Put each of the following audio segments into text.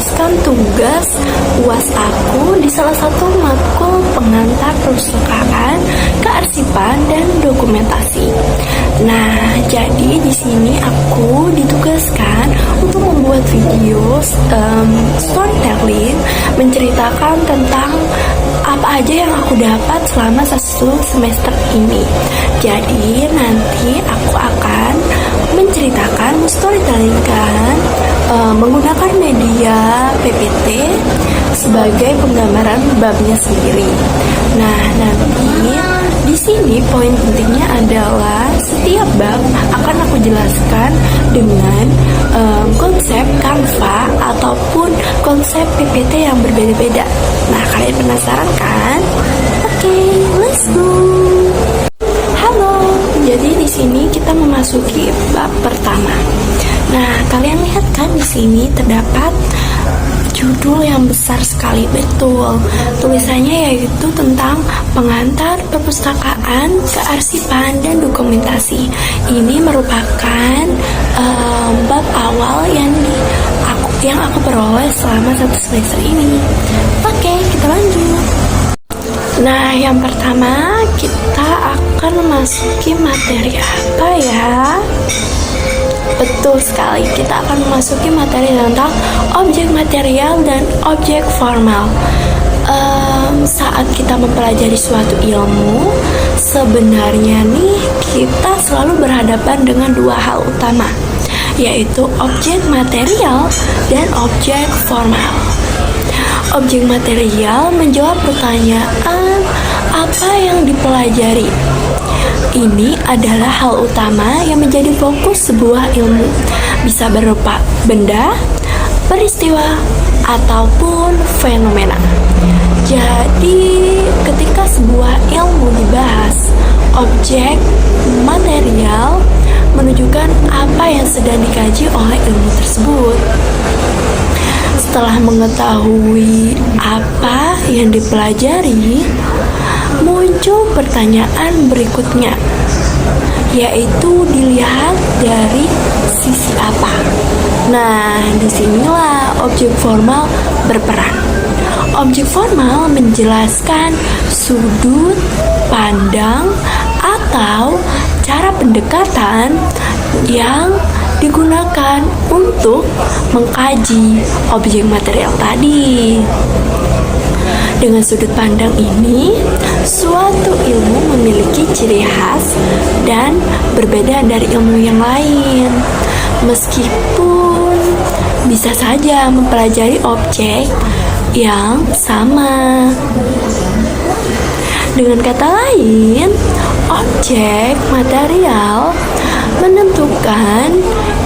menjelaskan tugas UAS aku di salah satu matkul pengantar perpustakaan, kearsipan, dan dokumentasi. Nah, jadi di sini aku ditugaskan untuk membuat video storytelling, menceritakan tentang apa aja yang aku dapat selama satu semester ini. Jadi nanti aku akan menceritakan, storytellingkan menggunakan media PPT sebagai penggambaran babnya sendiri. Nah, nanti di sini poin pentingnya adalah setiap bab akan aku jelaskan dengan konsep Canva ataupun konsep PPT yang berbeda-beda. Nah, kalian penasaran kan? Oke, let's go. Halo, jadi di sini kita memasuki bab pertama. Nah, kalian lihat kan di sini terdapat judul yang besar sekali, betul. Tulisannya yaitu tentang pengantar perpustakaan, kearsipan, dan dokumentasi. Ini merupakan bab awal yang aku peroleh selama satu semester ini. Oke, kita lanjut. Nah, yang pertama kita akan memasuki materi apa ya? Betul sekali, kita akan memasuki materi tentang objek material dan objek formal. Saat kita mempelajari suatu ilmu, sebenarnya nih kita selalu berhadapan dengan dua hal utama, yaitu objek material dan objek formal. Objek material menjawab pertanyaan apa yang dipelajari. Ini adalah hal utama yang menjadi fokus sebuah ilmu. Bisa berupa benda, peristiwa, ataupun fenomena. Jadi, ketika sebuah ilmu dibahas, objek material menunjukkan apa yang sedang dikaji oleh ilmu tersebut. Setelah mengetahui apa yang dipelajari, muncul pertanyaan berikutnya, yaitu dilihat dari sisi apa. Nah, disinilah objek formal berperan. Objek formal menjelaskan sudut pandang atau cara pendekatan yang digunakan untuk mengkaji objek material tadi. Dengan sudut pandang ini, suatu ilmu memiliki ciri khas dan berbeda dari ilmu yang lain. Meskipun bisa saja mempelajari objek yang sama. Dengan kata lain, objek material menentukan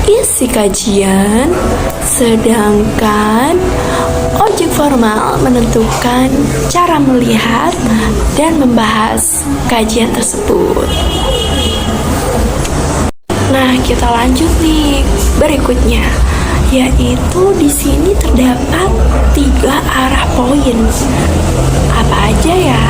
isi kajian, sedangkan objek formal menentukan cara melihat dan membahas kajian tersebut. Nah, kita lanjut nih berikutnya, yaitu di sini terdapat 3 arah poin. Apa aja ya?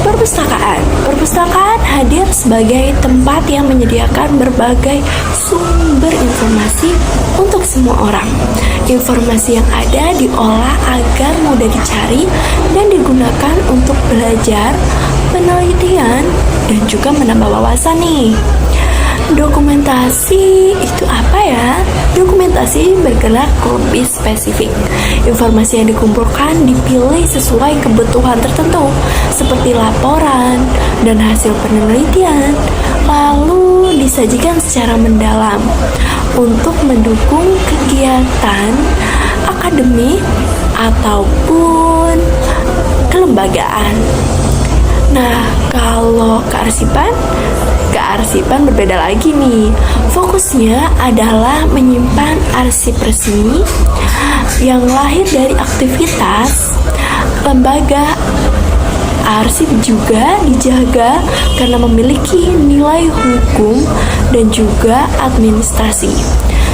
Perpustakaan hadir sebagai tempat yang menyediakan berbagai sumber informasi untuk semua orang. Informasi yang ada diolah agar mudah dicari dan digunakan untuk belajar, penelitian, dan juga menambah wawasan nih. Dokumentasi itu apa ya? Dokumentasi bergerak lebih spesifik. Informasi yang dikumpulkan dipilih sesuai kebutuhan tertentu, seperti laporan dan hasil penelitian, lalu disajikan secara mendalam untuk mendukung kegiatan akademik ataupun kelembagaan. Nah, kalau kearsipan berbeda lagi nih. Fokusnya adalah menyimpan arsip resmi yang lahir dari aktivitas lembaga. Arsip juga dijaga karena memiliki nilai hukum dan juga administrasi,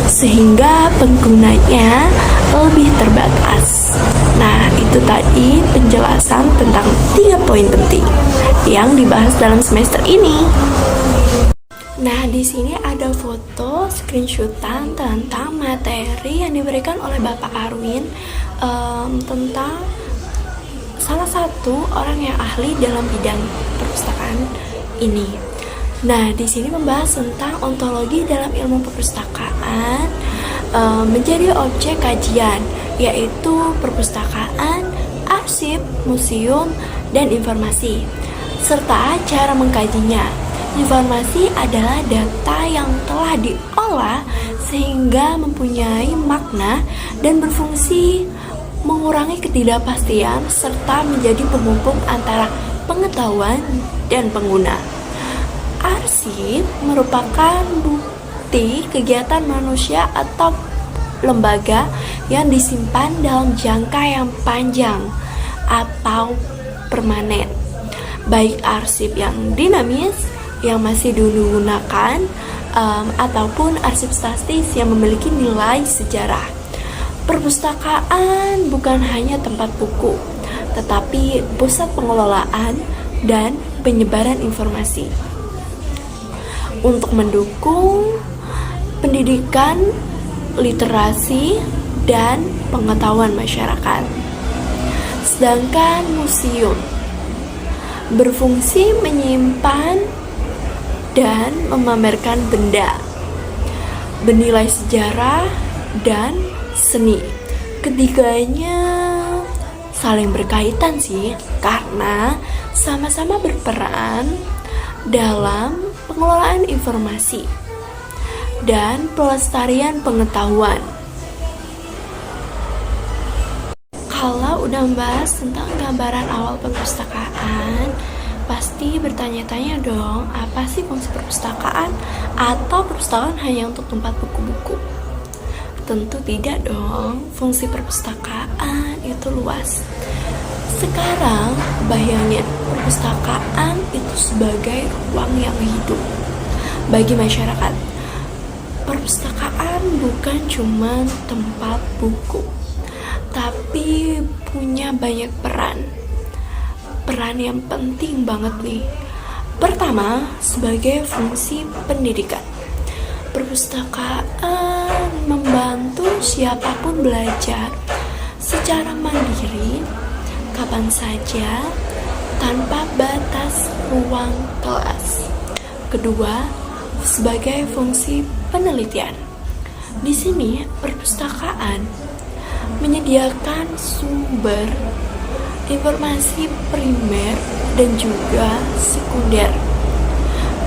sehingga penggunanya lebih terbatas. Nah, itu tadi penjelasan tentang 3 poin penting yang dibahas dalam semester ini. Nah, di sini ada foto screenshotan tentang materi yang diberikan oleh Bapak Arwin tentang salah satu orang yang ahli dalam bidang perpustakaan ini. Nah, di sini membahas tentang ontologi dalam ilmu perpustakaan menjadi objek kajian, yaitu perpustakaan, arsip, museum, dan informasi, serta cara mengkajinya. Informasi adalah data yang telah diolah sehingga mempunyai makna dan berfungsi mengurangi ketidakpastian serta menjadi penghubung antara pengetahuan dan pengguna. Arsip merupakan bukti kegiatan manusia atau lembaga yang disimpan dalam jangka yang panjang atau permanen, baik arsip yang dinamis yang masih digunakan ataupun arsip statis yang memiliki nilai sejarah. Perpustakaan bukan hanya tempat buku, tetapi pusat pengelolaan dan penyebaran informasi untuk mendukung pendidikan, literasi, dan pengetahuan masyarakat. Sedangkan museum berfungsi menyimpan dan memamerkan benda bernilai sejarah dan seni. Ketiganya saling berkaitan sih, karena sama-sama berperan dalam pengelolaan informasi dan pelestarian pengetahuan. Kalau udah membahas tentang gambaran awal perpustakaan, pasti bertanya-tanya dong, apa sih fungsi perpustakaan? Atau perpustakaan hanya untuk tempat buku-buku? Tentu tidak dong, fungsi perpustakaan itu luas. Sekarang bayangin, perpustakaan itu sebagai ruang yang hidup bagi masyarakat. Perpustakaan bukan cuma tempat buku, tapi punya banyak peran yang penting banget nih. Pertama, sebagai fungsi pendidikan. Perpustakaan membantu siapapun belajar secara mandiri, kapan saja, tanpa batas ruang kelas. Kedua, sebagai fungsi penelitian. Di sini, perpustakaan menyediakan sumber informasi primer dan juga sekunder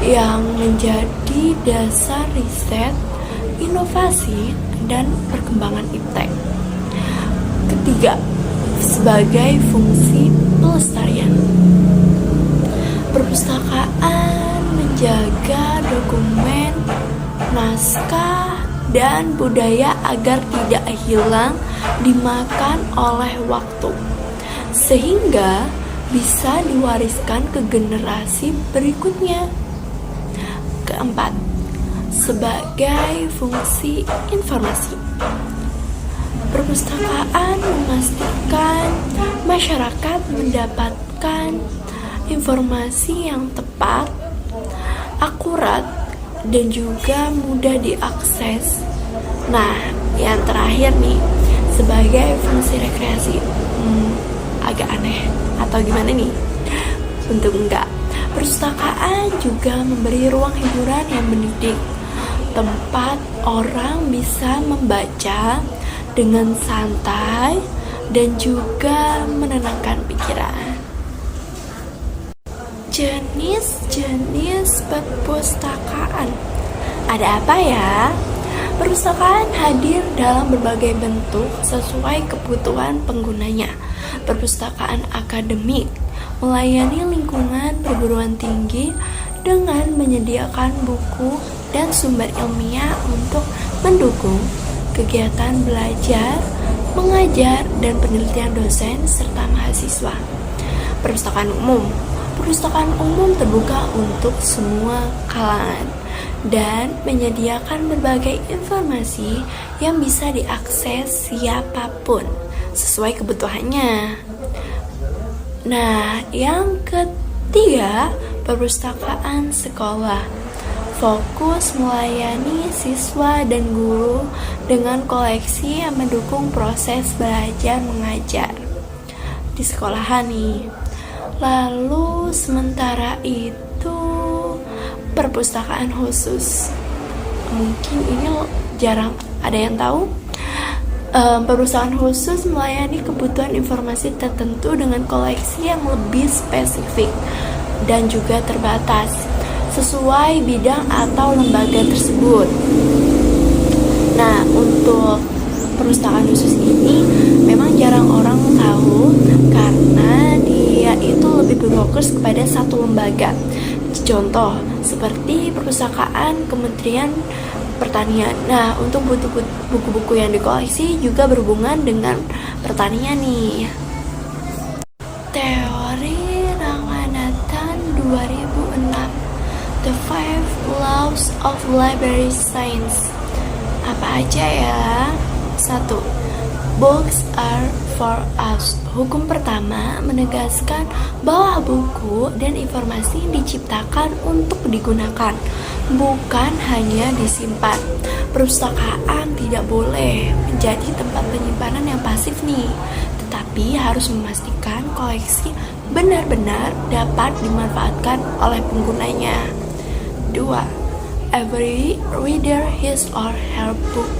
yang menjadi dasar riset, inovasi, dan perkembangan iptek. Ketiga, sebagai fungsi pelestarian. Perpustakaan menjaga dokumen, naskah, dan budaya agar tidak hilang dimakan oleh waktu, sehingga bisa diwariskan ke generasi berikutnya. Keempat, sebagai fungsi informasi. Perpustakaan memastikan masyarakat mendapatkan informasi yang tepat, akurat, dan juga mudah diakses. Nah, yang terakhir nih, sebagai fungsi rekreasi. Agak aneh atau gimana nih? Tentu enggak. Perpustakaan juga memberi ruang hiburan yang mendidik, tempat orang bisa membaca dengan santai dan juga menenangkan pikiran. Jenis-jenis perpustakaan. Ada apa ya? Perpustakaan hadir dalam berbagai bentuk sesuai kebutuhan penggunanya. Perpustakaan akademik melayani lingkungan perguruan tinggi dengan menyediakan buku dan sumber ilmiah untuk mendukung kegiatan belajar, mengajar, dan penelitian dosen serta mahasiswa. Perpustakaan umum. Perpustakaan umum terbuka untuk semua kalangan dan menyediakan berbagai informasi yang bisa diakses siapapun sesuai kebutuhannya. Nah, yang ketiga, perpustakaan sekolah. fokus melayani siswa dan guru dengan koleksi yang mendukung proses belajar mengajar di sekolahan nih. Lalu sementara itu perpustakaan khusus, mungkin ini jarang ada yang tahu. Perpustakaan khusus melayani kebutuhan informasi tertentu dengan koleksi yang lebih spesifik dan juga terbatas sesuai bidang atau lembaga tersebut. Nah, untuk perpustakaan khusus ini memang jarang orang tahu karena dia itu lebih berfokus kepada satu lembaga. Contoh seperti perpustakaan Kementerian Pertanian. Nah, untuk buku-buku yang dikoleksi juga berhubungan dengan pertanian nih. Teori Ranganathan 2006, The Five Laws of Library Science. Apa aja ya? 1. Books are for us. Hukum pertama menegaskan bahwa buku dan informasi diciptakan untuk digunakan, bukan hanya disimpan. Perpustakaan tidak boleh menjadi tempat penyimpanan yang pasif nih, tetapi harus memastikan koleksi benar-benar dapat dimanfaatkan oleh penggunanya. 2. Every reader his or her book.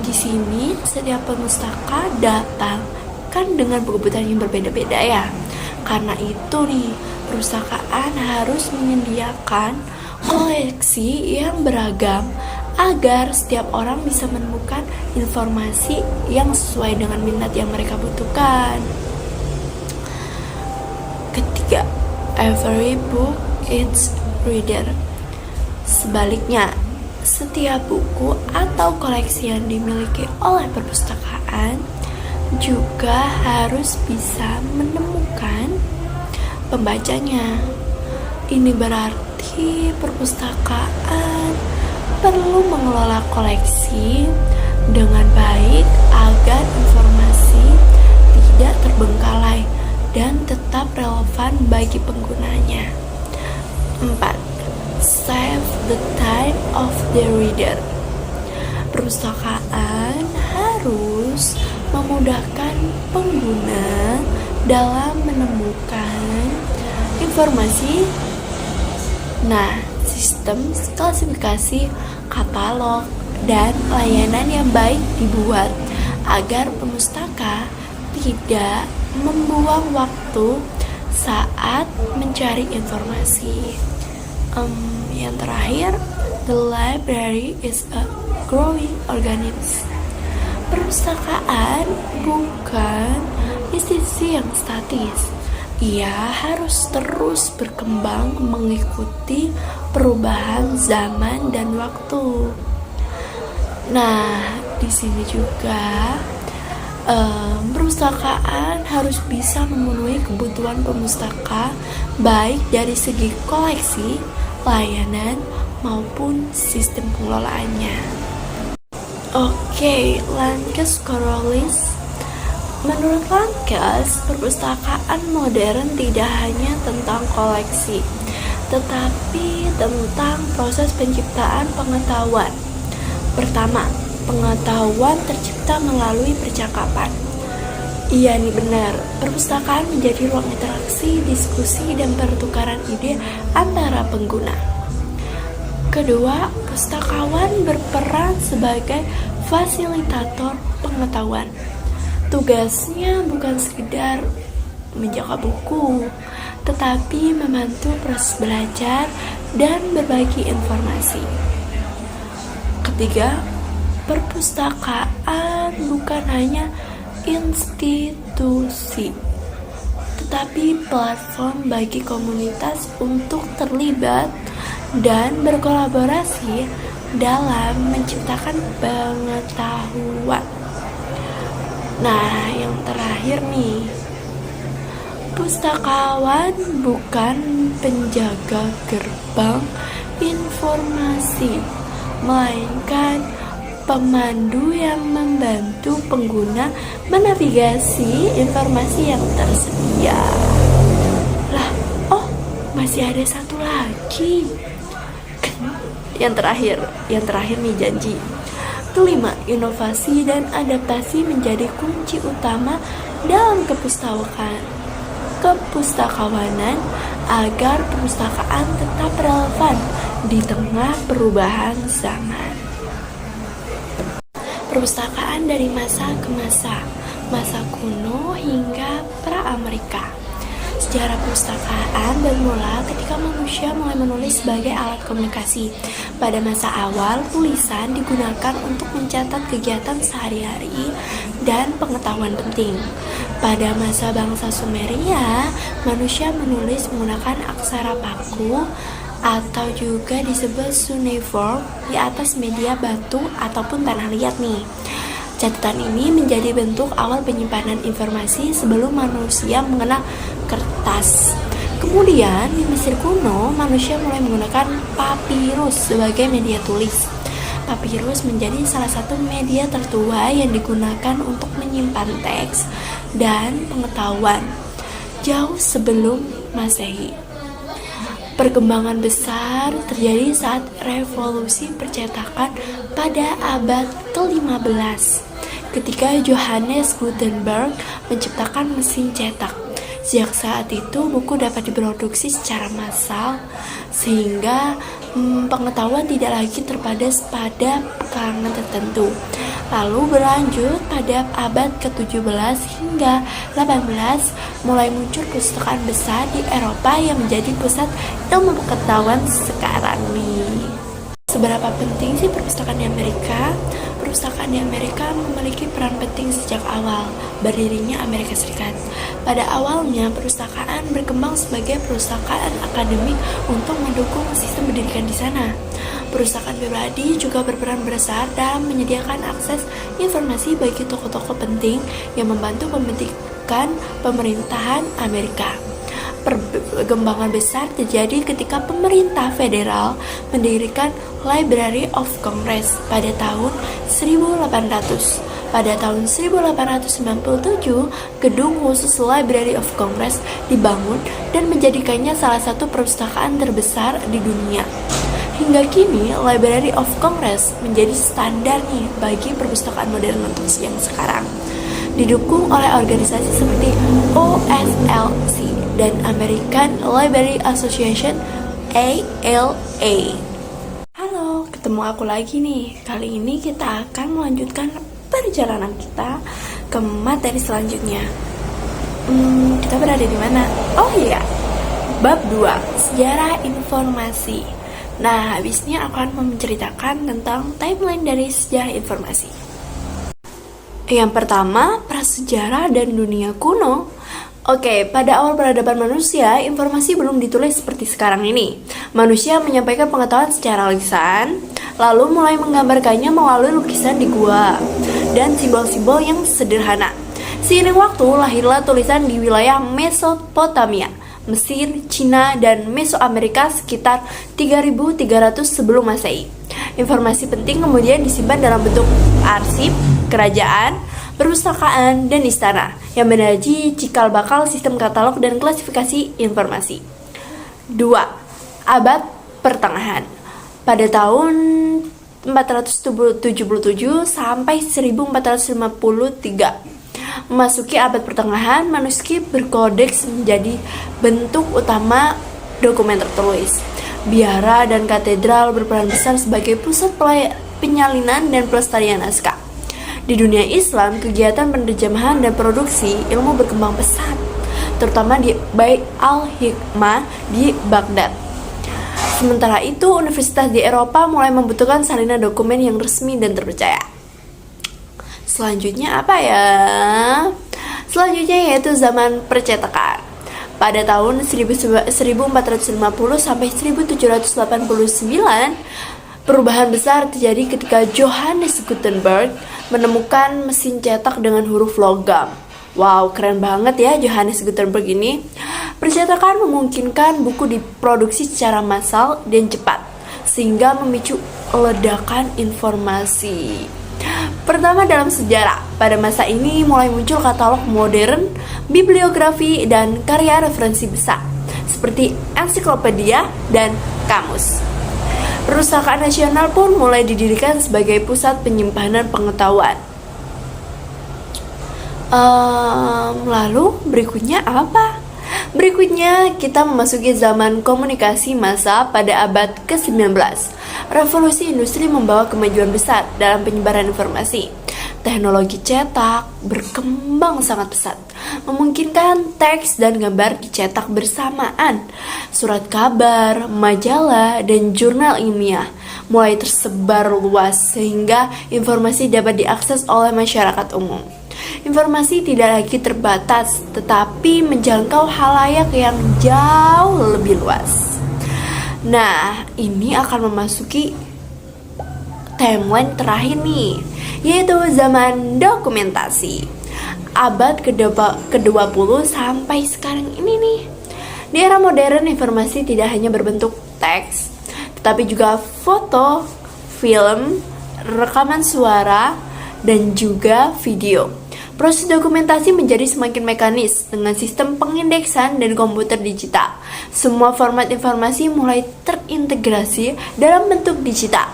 Di sini setiap pemustaka datang kan dengan kebutuhan yang berbeda-beda ya. Karena itu nih, perpustakaan harus menyediakan koleksi yang beragam agar setiap orang bisa menemukan informasi yang sesuai dengan minat yang mereka butuhkan. Ketiga, every book its reader. Sebaliknya, setiap buku atau koleksi yang dimiliki oleh perpustakaan juga harus bisa menemukan pembacanya. Ini berarti perpustakaan perlu mengelola koleksi dengan baik agar informasi tidak terbengkalai dan tetap relevan bagi penggunanya. 4. Save the time of the reader. Perpustakaan harus memudahkan pengguna dalam menemukan informasi. Nah, sistem klasifikasi, katalog, dan layanan yang baik dibuat agar pemustaka tidak membuang waktu saat mencari informasi. Yang terakhir, the library is a growing organism. Perpustakaan bukan institusi yang statis. Ia harus terus berkembang mengikuti perubahan zaman dan waktu. Nah, di sini juga perpustakaan harus bisa memenuhi kebutuhan pemustaka baik dari segi koleksi, layanan, maupun sistem pengelolaannya. Oke, Lankes Korolis. Menurut Lankes, perpustakaan modern tidak hanya tentang koleksi, tetapi tentang proses penciptaan pengetahuan. Pertama, pengetahuan tercipta melalui percakapan. Iya nih benar, perpustakaan menjadi ruang interaksi, diskusi, dan pertukaran ide antara pengguna. Kedua, pustakawan berperan sebagai fasilitator pengetahuan. Tugasnya bukan sekedar menjaga buku, tetapi membantu proses belajar dan berbagi informasi. Ketiga, perpustakaan bukan hanya institusi, tetapi platform bagi komunitas untuk terlibat dan berkolaborasi dalam menciptakan pengetahuan. Nah, yang terakhir nih, pustakawan bukan penjaga gerbang informasi, melainkan pemandu yang membantu pengguna menavigasi informasi yang tersedia. Lah, oh masih ada satu lagi. Yang terakhir nih janji. Kelima, inovasi dan adaptasi menjadi kunci utama dalam kepustakawanan agar perpustakaan tetap relevan di tengah perubahan zaman. Perpustakaan dari masa ke masa kuno hingga pra-Amerika. Sejarah perpustakaan bermula ketika manusia mulai menulis sebagai alat komunikasi. Pada masa awal, tulisan digunakan untuk mencatat kegiatan sehari-hari dan pengetahuan penting. Pada masa bangsa Sumeria, manusia menulis menggunakan aksara paku atau juga disebut cuneiform di atas media batu ataupun tanah liat nih. Catatan ini menjadi bentuk awal penyimpanan informasi sebelum manusia mengenal kertas. Kemudian di Mesir kuno, manusia mulai menggunakan papirus sebagai media tulis. Papirus menjadi salah satu media tertua yang digunakan untuk menyimpan teks dan pengetahuan jauh sebelum Masehi. Perkembangan besar terjadi saat revolusi percetakan pada abad ke-15 ketika Johannes Gutenberg menciptakan mesin cetak. Sejak saat itu buku dapat diproduksi secara massal sehingga pengetahuan tidak lagi terbatas pada kalangan tertentu. Lalu berlanjut pada abad ke-17 hingga 18 mulai muncul perpustakaan besar di Eropa yang menjadi pusat ilmu pengetahuan sekarang nih. Seberapa penting sih perpustakaan di Amerika? Perpustakaan di Amerika memiliki peran penting sejak awal berdirinya Amerika Serikat. Pada awalnya, perpustakaan berkembang sebagai perpustakaan akademik untuk mendukung sistem pendidikan di sana. Perpustakaan pribadi juga berperan besar dalam menyediakan akses informasi bagi tokoh-tokoh penting yang membantu pembentukan pemerintahan Amerika. Perkembangan besar terjadi ketika pemerintah federal mendirikan Library of Congress pada tahun 1800. Pada tahun 1897, gedung khusus Library of Congress dibangun dan menjadikannya salah satu perpustakaan terbesar di dunia. Hingga kini, Library of Congress menjadi standar nih bagi perpustakaan modern untuk yang sekarang. Didukung oleh organisasi seperti OSLC dan American Library Association (ALA). Halo, ketemu aku lagi nih. Kali ini kita akan melanjutkan perjalanan kita ke materi selanjutnya. Kita berada di mana? Oh iya, bab 2, sejarah informasi. Nah, habisnya aku akan menceritakan tentang timeline dari sejarah informasi. Yang pertama, prasejarah dan dunia kuno. Oke, pada awal peradaban manusia, informasi belum ditulis seperti sekarang ini. Manusia menyampaikan pengetahuan secara lisan, lalu mulai menggambarkannya melalui lukisan di gua dan simbol-simbol yang sederhana. Seiring waktu, lahirlah tulisan di wilayah Mesopotamia, Mesir, Cina, dan Mesoamerika sekitar 3300 sebelum Masehi. Informasi penting kemudian disimpan dalam bentuk arsip, kerajaan, perpustakaan, dan istana yang menjadi cikal bakal sistem katalog dan klasifikasi informasi. 2. Abad Pertengahan. Pada tahun 477 sampai 1453 memasuki abad pertengahan, manuskrip berkodeks menjadi bentuk utama dokumen tertulis. Biara dan katedral berperan besar sebagai pusat penyalinan dan pelestarian naskah. Di dunia Islam, kegiatan penerjemahan dan produksi ilmu berkembang pesat, terutama di Bait al-Hikmah di Baghdad. Sementara itu, universitas di Eropa mulai membutuhkan salinan dokumen yang resmi dan terpercaya. Selanjutnya apa ya? Selanjutnya yaitu zaman percetakan. Pada tahun 1450 sampai 1789, perubahan besar terjadi ketika Johannes Gutenberg menemukan mesin cetak dengan huruf logam. Wow, keren banget ya Johannes Gutenberg ini. Percetakan memungkinkan buku diproduksi secara massal dan cepat, sehingga memicu ledakan informasi. Pertama dalam sejarah, pada masa ini mulai muncul katalog modern, bibliografi, dan karya referensi besar, seperti ensiklopedia dan kamus. Perpustakaan nasional pun mulai didirikan sebagai pusat penyimpanan pengetahuan. Lalu berikutnya apa? Berikutnya kita memasuki zaman komunikasi massa pada abad ke-19. Revolusi industri membawa kemajuan besar dalam penyebaran informasi. Teknologi cetak berkembang sangat pesat, memungkinkan teks dan gambar dicetak bersamaan. Surat kabar, majalah, dan jurnal ilmiah mulai tersebar luas sehingga informasi dapat diakses oleh masyarakat umum. Informasi tidak lagi terbatas, tetapi menjangkau halayak yang jauh lebih luas. Nah, ini akan memasuki timeline terakhir nih, yaitu zaman dokumentasi. Abad ke-20 sampai sekarang ini nih. Di era modern, informasi tidak hanya berbentuk teks, tetapi juga foto, film, rekaman suara, dan juga video. Proses dokumentasi menjadi semakin mekanis dengan sistem pengindeksan dan komputer digital. Semua format informasi mulai terintegrasi dalam bentuk digital.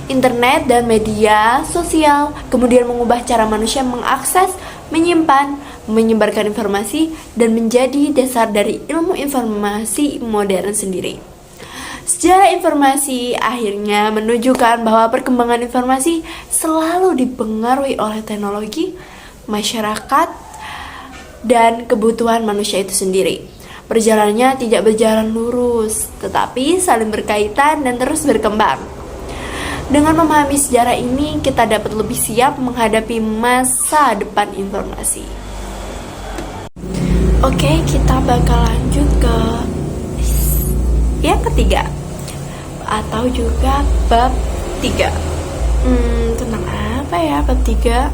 Internet dan media sosial kemudian mengubah cara manusia mengakses, menyimpan, menyebarkan informasi, dan menjadi dasar dari ilmu informasi modern sendiri. Sejarah informasi akhirnya menunjukkan bahwa perkembangan informasi selalu dipengaruhi oleh teknologi, masyarakat, dan kebutuhan manusia itu sendiri. Perjalanannya tidak berjalan lurus, tetapi saling berkaitan dan terus berkembang. Dengan memahami sejarah ini, kita dapat lebih siap menghadapi masa depan informasi. Oke, kita bakal lanjut ke yang ketiga, atau juga bab 3. Tentang apa ya bab 3?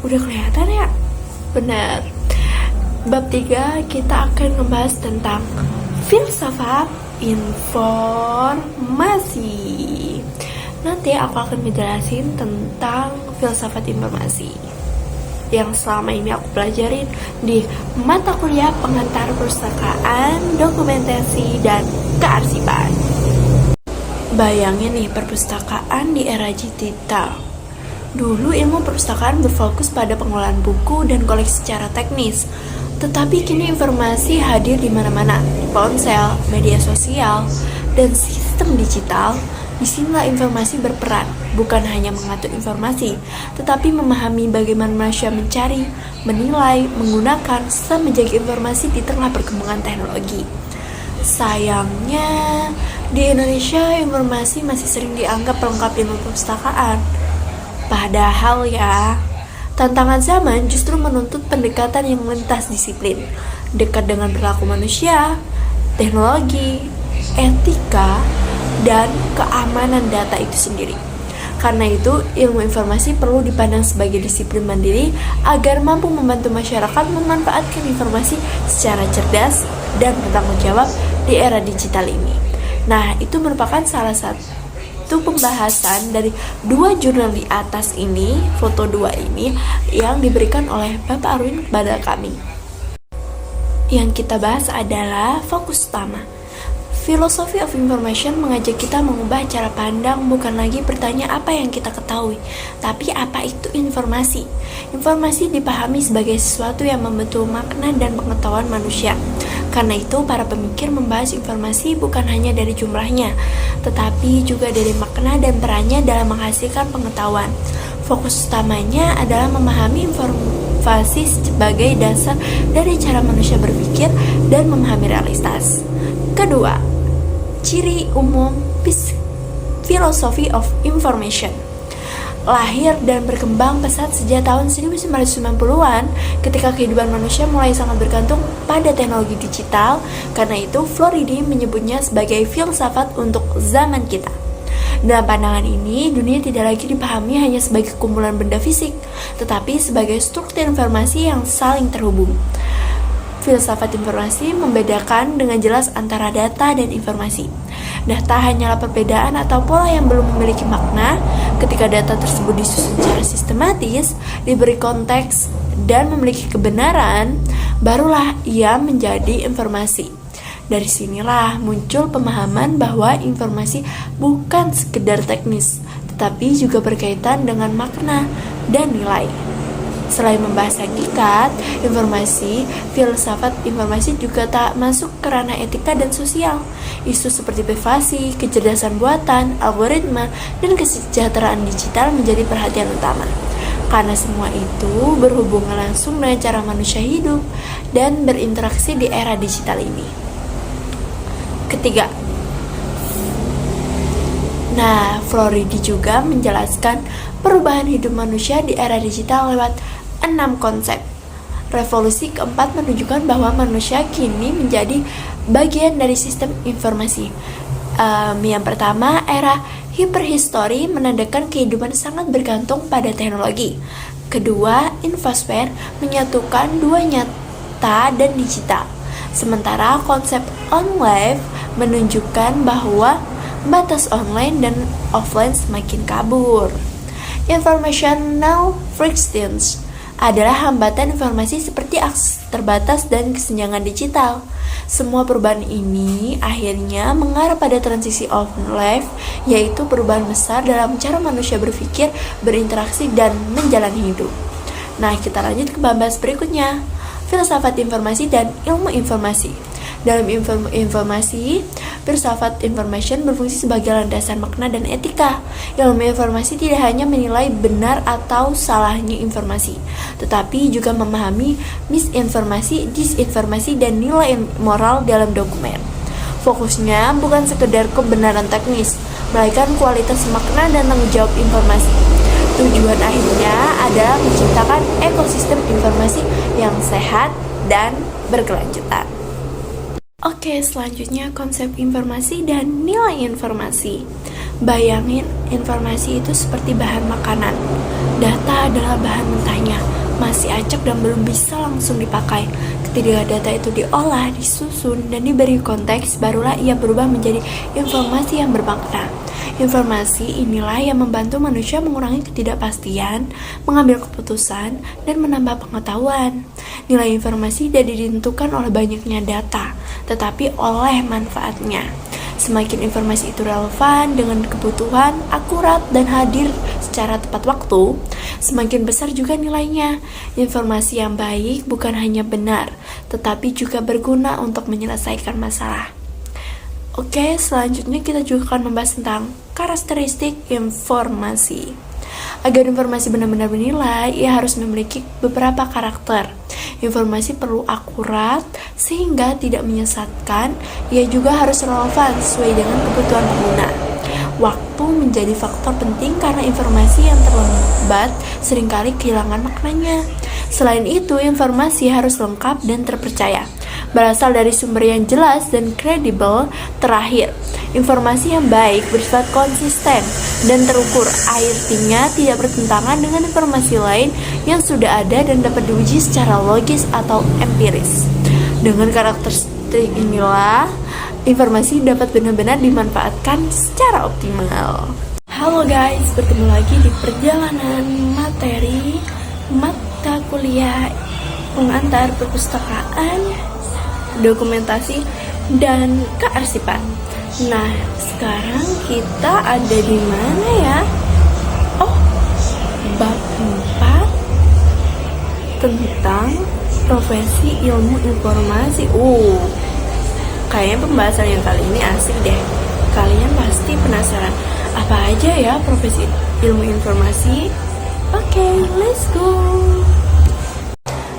Udah kelihatan ya? Benar. Bab 3 kita akan membahas tentang filsafat informasi. Nanti aku akan menjelasin tentang filsafat informasi yang selama ini aku pelajarin di mata kuliah pengantar perpustakaan, dokumentasi, dan kearsipan. Bayangin nih perpustakaan di era digital. Dulu ilmu perpustakaan berfokus pada pengelolaan buku dan koleksi secara teknis, tetapi kini informasi hadir di mana-mana, di ponsel, media sosial, dan sistem digital. Disinilah informasi berperan, bukan hanya mengatur informasi, tetapi memahami bagaimana manusia mencari, menilai, menggunakan, serta menjaga informasi di tengah perkembangan teknologi. Sayangnya, di Indonesia informasi masih sering dianggap pelengkap ilmu perpustakaan. Padahal ya, tantangan zaman justru menuntut pendekatan yang lintas disiplin, dekat dengan perilaku manusia, teknologi, etika, dan keamanan data itu sendiri. Karena itu, ilmu informasi perlu dipandang sebagai disiplin mandiri agar mampu membantu masyarakat memanfaatkan informasi secara cerdas dan bertanggung jawab di era digital ini. Nah, itu merupakan salah satu pembahasan dari 2 jurnal di atas ini, foto 2 ini yang diberikan oleh Bapak Arwin kepada kami. Yang kita bahas adalah fokus utama. Philosophy of Information mengajak kita mengubah cara pandang, bukan lagi bertanya apa yang kita ketahui, tapi apa itu informasi. Informasi dipahami sebagai sesuatu yang membentuk makna dan pengetahuan manusia. Karena itu, para pemikir membahas informasi bukan hanya dari jumlahnya, tetapi juga dari makna dan perannya dalam menghasilkan pengetahuan. Fokus utamanya adalah memahami informasi sebagai dasar dari cara manusia berpikir dan memahami realitas. Kedua, ciri umum Philosophy of Information. Lahir dan berkembang pesat sejak tahun 1990-an ketika kehidupan manusia mulai sangat bergantung pada teknologi digital. Karena itu, Floridi menyebutnya sebagai filsafat untuk zaman kita. Dalam pandangan ini, dunia tidak lagi dipahami hanya sebagai kumpulan benda fisik, tetapi sebagai struktur informasi yang saling terhubung. Filsafat informasi membedakan dengan jelas antara data dan informasi. Data hanyalah perbedaan atau pola yang belum memiliki makna. Ketika data tersebut disusun secara sistematis, diberi konteks, dan memiliki kebenaran, barulah ia menjadi informasi. Dari sinilah muncul pemahaman bahwa informasi bukan sekedar teknis, tetapi juga berkaitan dengan makna dan nilai. Selain membahas hakikat informasi, filsafat informasi juga tak masuk ke ranah etika dan sosial. Isu seperti privasi, kecerdasan buatan, algoritma, dan kesejahteraan digital menjadi perhatian utama. Karena semua itu berhubungan langsung dengan cara manusia hidup dan berinteraksi di era digital ini. Ketiga, Floridi juga menjelaskan perubahan hidup manusia di era digital lewat 6 konsep. Revolusi keempat menunjukkan bahwa manusia kini menjadi bagian dari sistem informasi. Yang pertama, era hiperhistory menandakan kehidupan sangat bergantung pada teknologi. Kedua, infosfer menyatukan dua nyata dan digital. Sementara konsep on-life menunjukkan bahwa batas online dan offline semakin kabur. Informational frictions adalah hambatan informasi seperti akses terbatas dan kesenjangan digital. Semua perubahan ini akhirnya mengarah pada transisi on-life, yaitu perubahan besar dalam cara manusia berpikir, berinteraksi, dan menjalani hidup. Kita lanjut ke bahas berikutnya, filsafat informasi dan ilmu informasi. Dalam informasi, filsafat information berfungsi sebagai landasan makna dan etika. Ilmu informasi tidak hanya menilai benar atau salahnya informasi, tetapi juga memahami misinformasi, disinformasi, dan nilai moral dalam dokumen. Fokusnya bukan sekedar kebenaran teknis, melainkan kualitas makna dan tanggung jawab informasi. Tujuan akhirnya adalah menciptakan ekosistem informasi yang sehat dan berkelanjutan. Oke, selanjutnya konsep informasi dan nilai informasi. Bayangin informasi itu seperti bahan makanan. Data adalah bahan mentahnya, masih acak dan belum bisa langsung dipakai. Ketika data itu diolah, disusun, dan diberi konteks, barulah ia berubah menjadi informasi yang bermakna. Informasi inilah yang membantu manusia mengurangi ketidakpastian, mengambil keputusan, dan menambah pengetahuan. Nilai informasi tidak ditentukan oleh banyaknya data, tetapi oleh manfaatnya. Semakin informasi itu relevan dengan kebutuhan, akurat, dan hadir secara tepat waktu, semakin besar juga nilainya. Informasi yang baik bukan hanya benar, tetapi juga berguna untuk menyelesaikan masalah. Oke, selanjutnya kita juga akan membahas tentang karakteristik informasi. Agar informasi benar-benar bernilai, ia harus memiliki beberapa karakter. Informasi perlu akurat sehingga tidak menyesatkan. Ia juga harus relevan sesuai dengan kebutuhan pengguna. Waktu menjadi faktor penting karena informasi yang terlambat seringkali kehilangan maknanya. Selain itu, informasi harus lengkap dan terpercaya, berasal dari sumber yang jelas dan kredibel. Terakhir, informasi yang baik bersifat konsisten dan terukur, artinya tidak bertentangan dengan informasi lain yang sudah ada dan dapat diuji secara logis atau empiris. Dengan karakteristik inilah, informasi dapat benar-benar dimanfaatkan secara optimal. Halo guys, bertemu lagi di perjalanan materi mata kuliah pengantar perpustakaan, dokumentasi, dan kearsipan. Sekarang kita ada di mana ya? Bab 4 tentang profesi ilmu informasi. Kayaknya pembahasan yang kali ini asik deh. Kalian pasti penasaran, apa aja ya profesi ilmu informasi? Oke, let's go.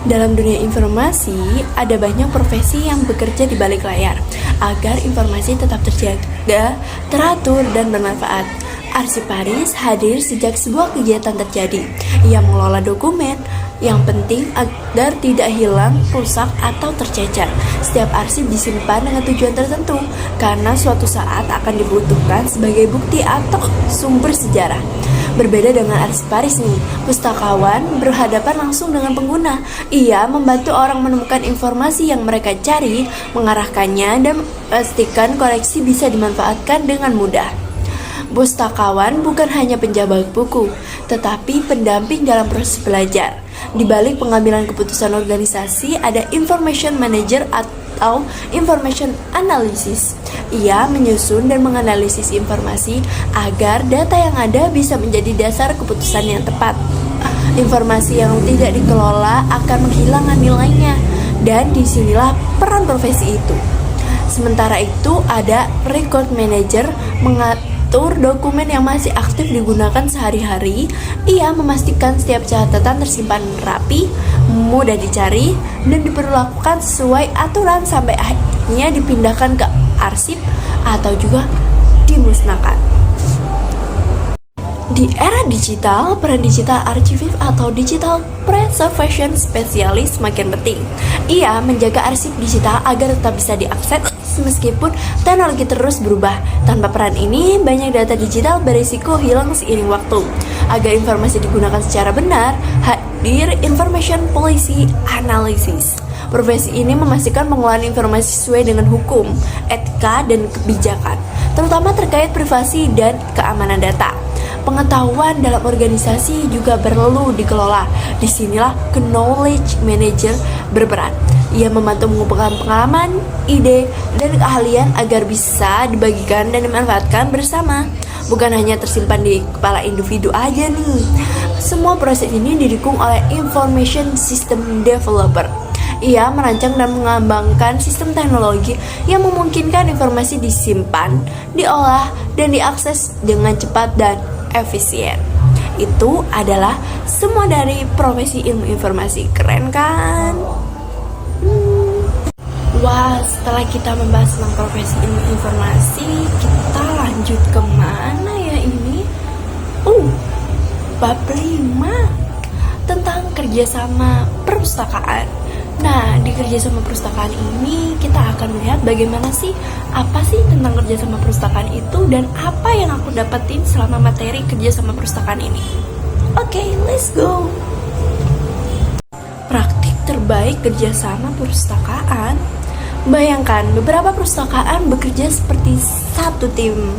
Dalam dunia informasi, ada banyak profesi yang bekerja di balik layar agar informasi tetap terjaga, teratur, dan bermanfaat. Arsiparis hadir sejak sebuah kegiatan terjadi. Ia mengelola dokumen yang penting agar tidak hilang, rusak, atau tercecer. Setiap arsip disimpan dengan tujuan tertentu karena suatu saat akan dibutuhkan sebagai bukti atau sumber sejarah. Berbeda dengan arsiparis nih, pustakawan berhadapan langsung dengan pengguna. Ia membantu orang menemukan informasi yang mereka cari, mengarahkannya, dan memastikan koleksi bisa dimanfaatkan dengan mudah. Pustakawan bukan hanya penjaga buku, tetapi pendamping dalam proses belajar. Di balik pengambilan keputusan organisasi, ada information manager atau information analysis. Ia menyusun dan menganalisis informasi agar data yang ada bisa menjadi dasar keputusan yang tepat. Informasi yang tidak dikelola akan menghilangkan nilainya, dan disinilah peran profesi itu. Sementara itu ada record manager mengatur dokumen yang masih aktif digunakan sehari-hari. Ia memastikan setiap catatan tersimpan rapi, mudah dicari, dan diperlakukan sesuai aturan sampai akhirnya dipindahkan ke arsip atau juga dimusnahkan. Di era digital, peran digital archivist atau digital preservation specialist semakin penting. Ia menjaga arsip digital agar tetap bisa diakses meskipun teknologi terus berubah. Tanpa peran ini, banyak data digital berisiko hilang seiring waktu. Agar informasi digunakan secara benar, hadir information policy analysis. Profesi ini memastikan pengolahan informasi sesuai dengan hukum, etika, dan kebijakan, terutama terkait privasi dan keamanan data. Pengetahuan dalam organisasi juga perlu dikelola. Disinilah knowledge manager berperan. Ia membantu mengumpulkan pengalaman, ide, dan keahlian agar bisa dibagikan dan dimanfaatkan bersama. Bukan hanya tersimpan di kepala individu aja nih. Semua proses ini didukung oleh information system developer. Ia merancang dan mengembangkan sistem teknologi yang memungkinkan informasi disimpan, diolah, dan diakses dengan cepat dan efisien. Itu adalah semua dari profesi ilmu informasi. Keren kan? Wah, setelah kita membahas tentang profesi ilmu informasi, kita lanjut ke mana ya ini? Bab 5 tentang kerjasama perpustakaan. Nah, di kerjasama perpustakaan ini kita akan melihat bagaimana sih, apa sih tentang kerjasama perpustakaan itu dan apa yang aku dapetin selama materi kerjasama perpustakaan ini. Oke, let's go. Praktik terbaik kerjasama perpustakaan. Bayangkan beberapa perpustakaan bekerja seperti satu tim.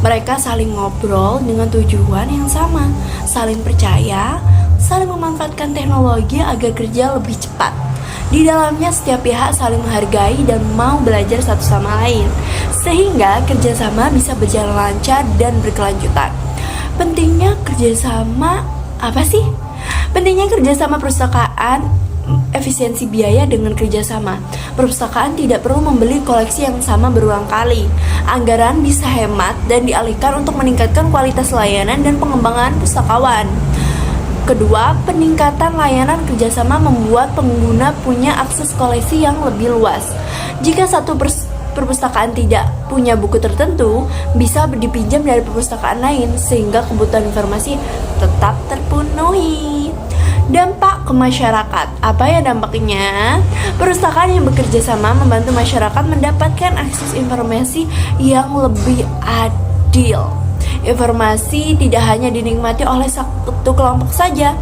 Mereka saling ngobrol dengan tujuan yang sama, saling percaya, saling memanfaatkan teknologi agar kerja lebih cepat. Di dalamnya setiap pihak saling menghargai dan mau belajar satu sama lain, sehingga kerjasama bisa berjalan lancar dan berkelanjutan. Pentingnya kerjasama apa sih? Pentingnya kerjasama perpustakaan, efisiensi biaya dengan kerjasama. Perpustakaan tidak perlu membeli koleksi yang sama berulang kali. Anggaran bisa hemat dan dialihkan untuk meningkatkan kualitas layanan dan pengembangan pustakawan. Kedua, peningkatan layanan kerjasama membuat pengguna punya akses koleksi yang lebih luas. Jika satu perpustakaan tidak punya buku tertentu, bisa dipinjam dari perpustakaan lain sehingga kebutuhan informasi tetap terpenuhi. Dampak ke masyarakat. Apa ya dampaknya? Perpustakaan yang bekerja sama membantu masyarakat mendapatkan akses informasi yang lebih adil. Informasi tidak hanya dinikmati oleh satu kelompok saja,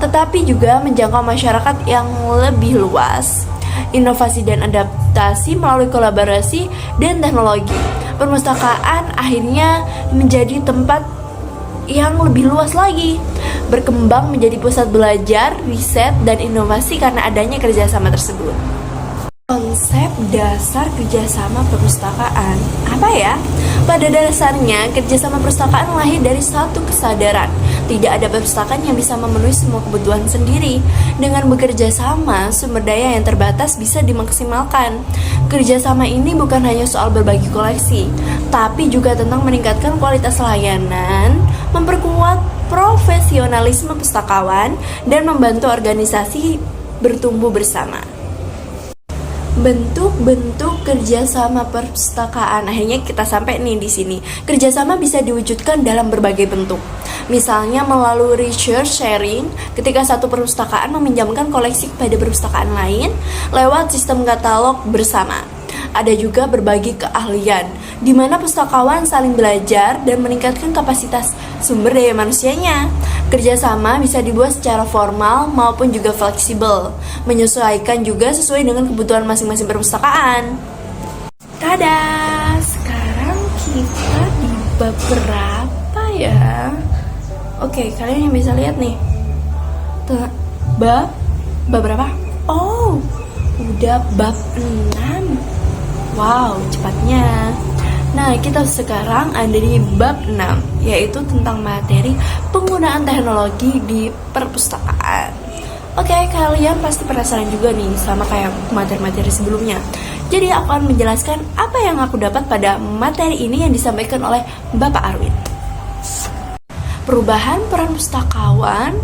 tetapi juga menjangkau masyarakat yang lebih luas. Inovasi dan adaptasi melalui kolaborasi dan teknologi. Perpustakaan akhirnya menjadi tempat yang lebih luas lagi, berkembang menjadi pusat belajar, riset, dan inovasi karena adanya kerjasama tersebut. Konsep dasar kerjasama perpustakaan apa ya? Pada dasarnya, kerjasama perpustakaan lahir dari satu kesadaran. Tidak ada perpustakaan yang bisa memenuhi semua kebutuhan sendiri. Dengan bekerja sama, sumber daya yang terbatas bisa dimaksimalkan. Kerjasama ini bukan hanya soal berbagi koleksi, tapi juga tentang meningkatkan kualitas layanan, memperkuat profesionalisme pustakawan, dan membantu organisasi bertumbuh bersama. Bentuk-bentuk kerjasama perpustakaan. Akhirnya kita sampai nih di sini. Kerjasama bisa diwujudkan dalam berbagai bentuk. Misalnya melalui research sharing, ketika satu perpustakaan meminjamkan koleksi kepada perpustakaan lain lewat sistem katalog bersama. Ada juga berbagi keahlian, di mana pustakawan saling belajar dan meningkatkan kapasitas sumber daya manusianya. Kerjasama bisa dibuat secara formal maupun juga fleksibel, menyesuaikan juga sesuai dengan kebutuhan masing-masing perpustakaan. Tada! Sekarang kita di bab berapa ya? Oke, kalian yang bisa lihat nih. Bab berapa? Oh, udah bab 6. Wow, cepatnya. Nah, kita sekarang ada di bab 6, yaitu tentang materi penggunaan teknologi di perpustakaan. Oke, kalian pasti penasaran juga nih sama kayak materi-materi sebelumnya. Jadi aku akan menjelaskan apa yang aku dapat pada materi ini yang disampaikan oleh Bapak Arwin. Perubahan peran pustakawan.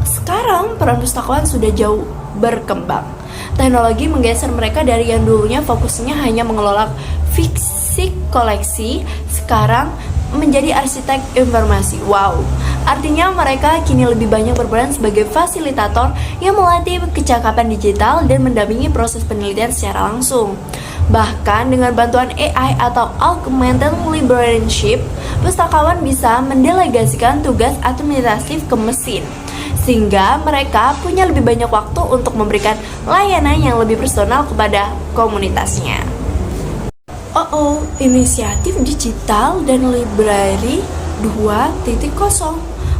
Sekarang peran pustakawan sudah jauh berkembang. Teknologi menggeser mereka dari yang dulunya fokusnya hanya mengelola fisik koleksi, sekarang menjadi arsitek informasi. Wow, artinya mereka kini lebih banyak berperan sebagai fasilitator yang melatih kecakapan digital dan mendampingi proses penelitian secara langsung. Bahkan dengan bantuan AI atau Augmented Librarianship, pustakawan bisa mendelegasikan tugas administratif ke mesin, sehingga mereka punya lebih banyak waktu untuk memberikan layanan yang lebih personal kepada komunitasnya. Inisiatif digital dan library 2.0.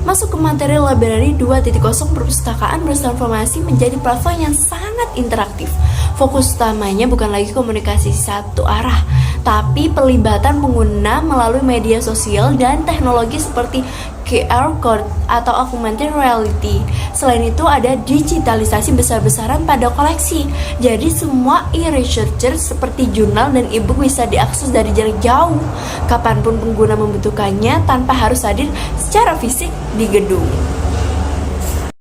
Masuk ke materi library 2.0, perpustakaan bertransformasi menjadi platform yang sangat interaktif. Fokus utamanya bukan lagi komunikasi satu arah, tapi pelibatan pengguna melalui media sosial dan teknologi seperti QR Code atau augmented reality. Selain itu ada digitalisasi besar-besaran pada koleksi. Jadi semua e-researcher seperti jurnal dan e-book bisa diakses dari jarak jauh, kapanpun pengguna membutuhkannya tanpa harus hadir secara fisik di gedung.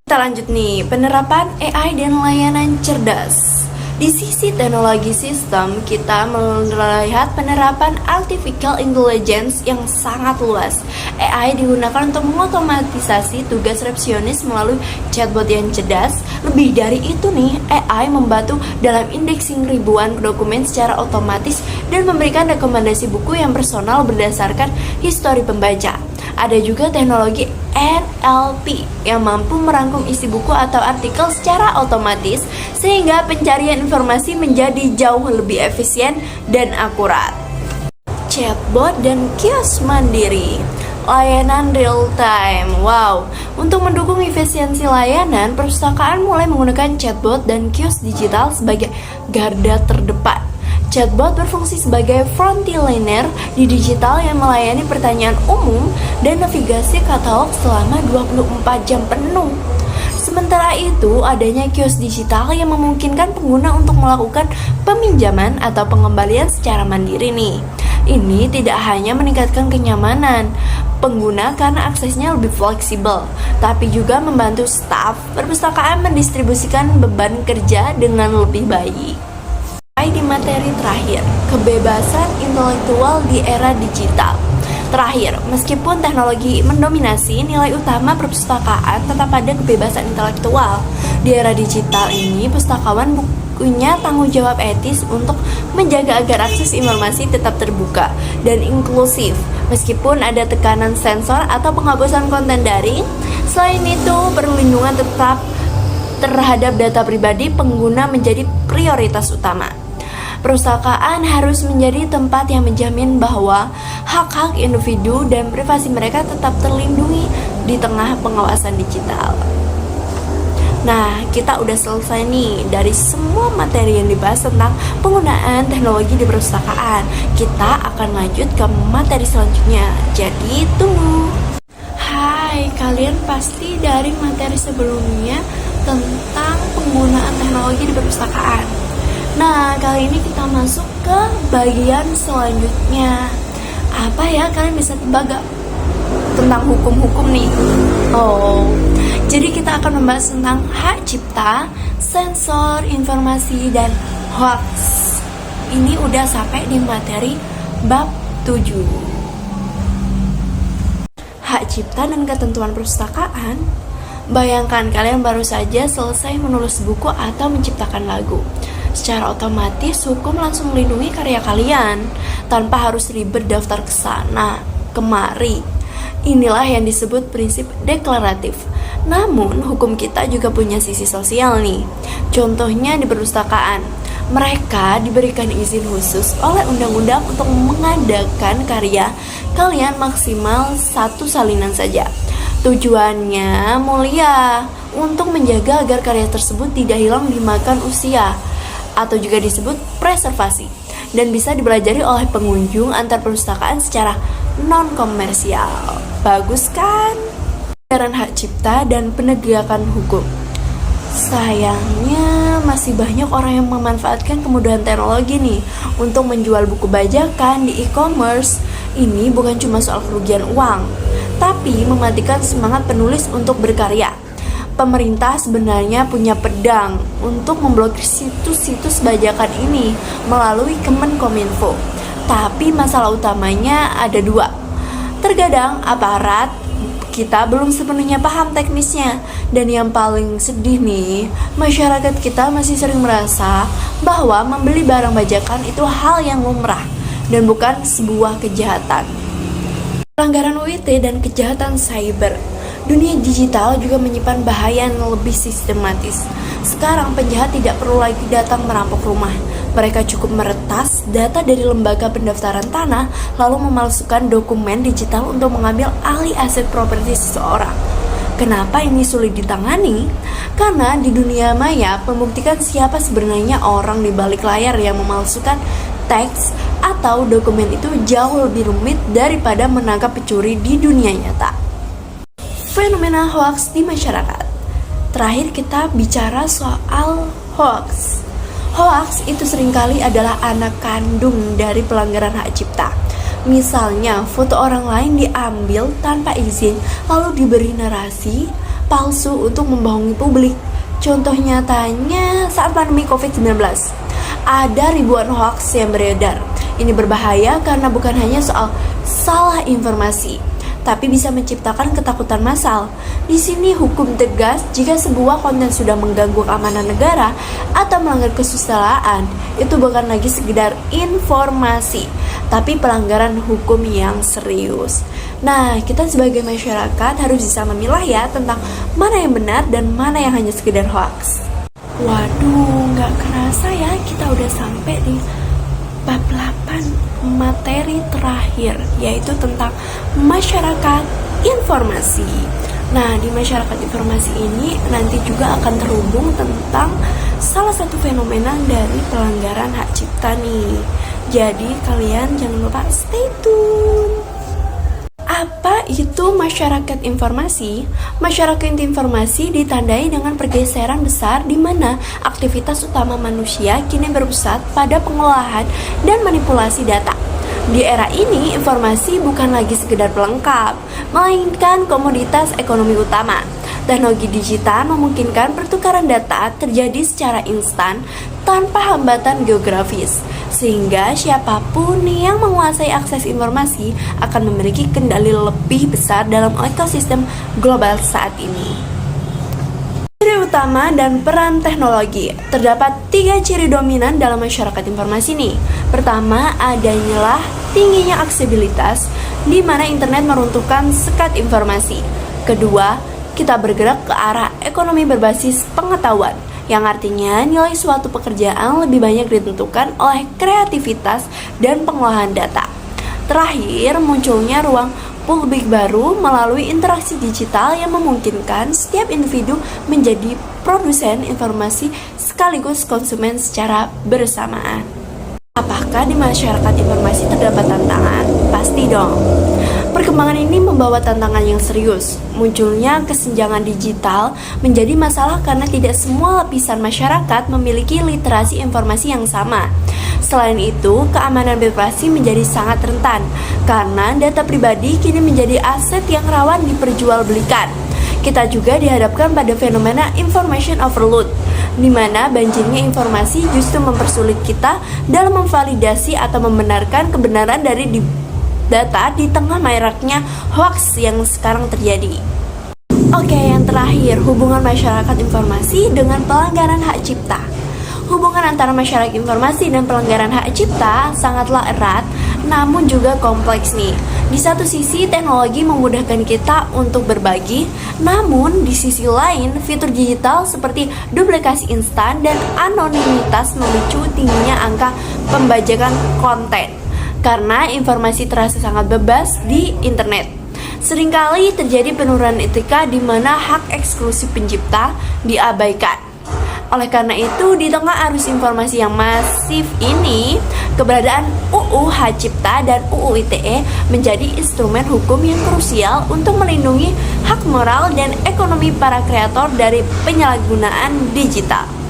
Kita lanjut nih, penerapan AI dan layanan cerdas. Di sisi teknologi sistem, kita melihat penerapan artificial intelligence yang sangat luas. AI digunakan untuk mengotomatisasi tugas resepsionis melalui chatbot yang cerdas. Lebih dari itu nih, AI membantu dalam indexing ribuan dokumen secara otomatis dan memberikan rekomendasi buku yang personal berdasarkan histori pembaca. Ada juga teknologi NLP yang mampu merangkum isi buku atau artikel secara otomatis sehingga pencarian informasi menjadi jauh lebih efisien dan akurat. Chatbot dan kios mandiri. Layanan real time. Wow, untuk mendukung efisiensi layanan, perpustakaan mulai menggunakan chatbot dan kios digital sebagai garda terdepan. Chatbot berfungsi sebagai frontliner di digital yang melayani pertanyaan umum dan navigasi katalog selama 24 jam penuh. Sementara itu, adanya kios digital yang memungkinkan pengguna untuk melakukan peminjaman atau pengembalian secara mandiri nih. Ini tidak hanya meningkatkan kenyamanan pengguna karena aksesnya lebih fleksibel, tapi juga membantu staf perpustakaan mendistribusikan beban kerja dengan lebih baik. Di materi terakhir, kebebasan intelektual di era digital. Terakhir, meskipun teknologi mendominasi, nilai utama perpustakaan tetap pada kebebasan intelektual. Di era digital ini, pustakawan punya tanggung jawab etis untuk menjaga agar akses informasi tetap terbuka dan inklusif, meskipun ada tekanan sensor atau penghapusan konten daring. Selain itu, perlindungan tetap terhadap data pribadi pengguna menjadi prioritas utama. Perpustakaan harus menjadi tempat yang menjamin bahwa hak-hak individu dan privasi mereka tetap terlindungi di tengah pengawasan digital. Nah, kita udah selesai nih dari semua materi yang dibahas tentang penggunaan teknologi di perpustakaan. Kita akan lanjut ke materi selanjutnya, jadi tunggu. Hai, kalian pasti dari materi sebelumnya tentang penggunaan teknologi di perpustakaan. Nah, kali ini kita masuk ke bagian selanjutnya. Apa ya, kalian bisa tebak gak? Tentang hukum-hukum nih. Jadi kita akan membahas tentang hak cipta, sensor, informasi, dan hoax. Ini udah sampai di materi bab 7. Hak cipta dan ketentuan perpustakaan. Bayangkan kalian baru saja selesai menulis buku atau menciptakan lagu. Secara otomatis, hukum langsung melindungi karya kalian tanpa harus ribet daftar ke sana, kemari. Inilah yang disebut prinsip deklaratif. Namun, hukum kita juga punya sisi sosial nih. Contohnya di perpustakaan, mereka diberikan izin khusus oleh undang-undang untuk mengadakan karya kalian maksimal 1 salinan saja. Tujuannya mulia, untuk menjaga agar karya tersebut tidak hilang dimakan usia. atau juga disebut preservasi, dan bisa dipelajari oleh pengunjung antar perpustakaan secara non-komersial. Bagus kan? Pelanggaran hak cipta dan penegakan hukum. Sayangnya masih banyak orang yang memanfaatkan kemudahan teknologi nih untuk menjual buku bajakan di e-commerce. Ini bukan cuma soal kerugian uang, tapi mematikan semangat penulis untuk berkarya. Pemerintah sebenarnya punya pedang untuk memblokir situs-situs bajakan ini melalui Kemenkominfo. Tapi masalah utamanya ada dua. Terkadang aparat kita belum sepenuhnya paham teknisnya. Dan yang paling sedih nih, masyarakat kita masih sering merasa bahwa membeli barang bajakan itu hal yang lumrah dan bukan sebuah kejahatan. Pelanggaran UIT dan kejahatan cyber. Dunia digital juga menyimpan bahaya yang lebih sistematis. Sekarang penjahat tidak perlu lagi datang merampok rumah. Mereka cukup meretas data dari lembaga pendaftaran tanah, lalu memalsukan dokumen digital untuk mengambil alih aset properti seseorang. Kenapa ini sulit ditangani? Karena di dunia maya, membuktikan siapa sebenarnya orang di balik layar yang memalsukan teks atau dokumen itu jauh lebih rumit daripada menangkap pencuri di dunia nyata. Fenomena hoax di masyarakat. Terakhir kita bicara soal hoax. Hoax itu seringkali adalah anak kandung dari pelanggaran hak cipta. Misalnya, foto orang lain diambil tanpa izin, lalu diberi narasi palsu untuk membohongi publik. Contoh nyatanya saat pandemi COVID-19, ada ribuan hoax yang beredar. Ini berbahaya karena bukan hanya soal salah informasi, tapi bisa menciptakan ketakutan massal. Di sini hukum tegas jika sebuah konten sudah mengganggu keamanan negara atau melanggar kesusilaan. Itu bukan lagi sekedar informasi, tapi pelanggaran hukum yang serius. Nah, kita sebagai masyarakat harus bisa memilah ya tentang mana yang benar dan mana yang hanya sekedar hoax. Waduh, gak kerasa ya kita udah sampai di bab 8 materi terakhir, yaitu tentang masyarakat informasi. Nah, di masyarakat informasi ini nanti juga akan terhubung tentang salah satu fenomena dari pelanggaran hak cipta nih. Jadi kalian jangan lupa stay tune. Apa itu masyarakat informasi? Masyarakat informasi ditandai dengan pergeseran besar di mana aktivitas utama manusia kini berpusat pada pengolahan dan manipulasi data. Di era ini, informasi bukan lagi sekedar pelengkap, melainkan komoditas ekonomi utama. Teknologi digital memungkinkan pertukaran data terjadi secara instan tanpa hambatan geografis, sehingga siapapun yang menguasai akses informasi akan memiliki kendali lebih besar dalam ekosistem global saat ini. Ciri utama dan peran teknologi. Terdapat 3 ciri dominan dalam masyarakat informasi nih. Pertama, adanya tingginya aksesibilitas, di mana internet meruntuhkan sekat informasi. Kedua, kita bergerak ke arah ekonomi berbasis pengetahuan, yang artinya nilai suatu pekerjaan lebih banyak ditentukan oleh kreativitas dan pengolahan data. Terakhir, munculnya ruang publik baru melalui interaksi digital yang memungkinkan setiap individu menjadi produsen informasi sekaligus konsumen secara bersamaan. Apakah di masyarakat informasi terdapat tantangan? Pasti dong. Perkembangan ini membawa tantangan yang serius. Munculnya kesenjangan digital menjadi masalah karena tidak semua lapisan masyarakat memiliki literasi informasi yang sama. Selain itu, keamanan privasi menjadi sangat rentan karena data pribadi kini menjadi aset yang rawan diperjualbelikan. Kita juga dihadapkan pada fenomena information overload, di mana banjirnya informasi justru mempersulit kita dalam memvalidasi atau membenarkan kebenaran dari data di tengah maraknya hoax yang sekarang terjadi. Oke, yang terakhir, hubungan masyarakat informasi dengan pelanggaran hak cipta. Hubungan antara masyarakat informasi dan pelanggaran hak cipta sangatlah erat, namun juga kompleks nih. Di satu sisi, teknologi memudahkan kita untuk berbagi, namun di sisi lain, fitur digital seperti duplikasi instan dan anonimitas memicu tingginya angka pembajakan konten, karena informasi terasa sangat bebas di internet. Seringkali terjadi penurunan etika di mana hak eksklusif pencipta diabaikan. Oleh karena itu, di tengah arus informasi yang masif ini, keberadaan UU Hak Cipta dan UU ITE menjadi instrumen hukum yang krusial untuk melindungi hak moral dan ekonomi para kreator dari penyalahgunaan digital.